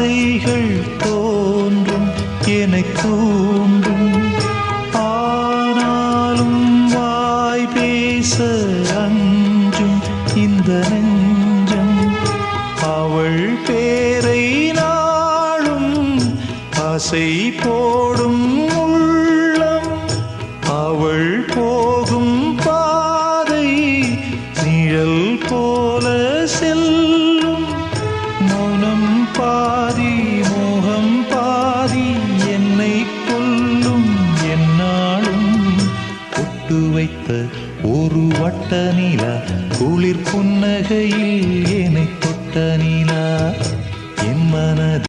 ஆசைகள் தோன்றும் எனத் தூண்டும். ஆனாலும் வாய் பேச அஞ்சும் இந்த நெஞ்சம் அவள் பேரை நாளும் ஆசை போடும்.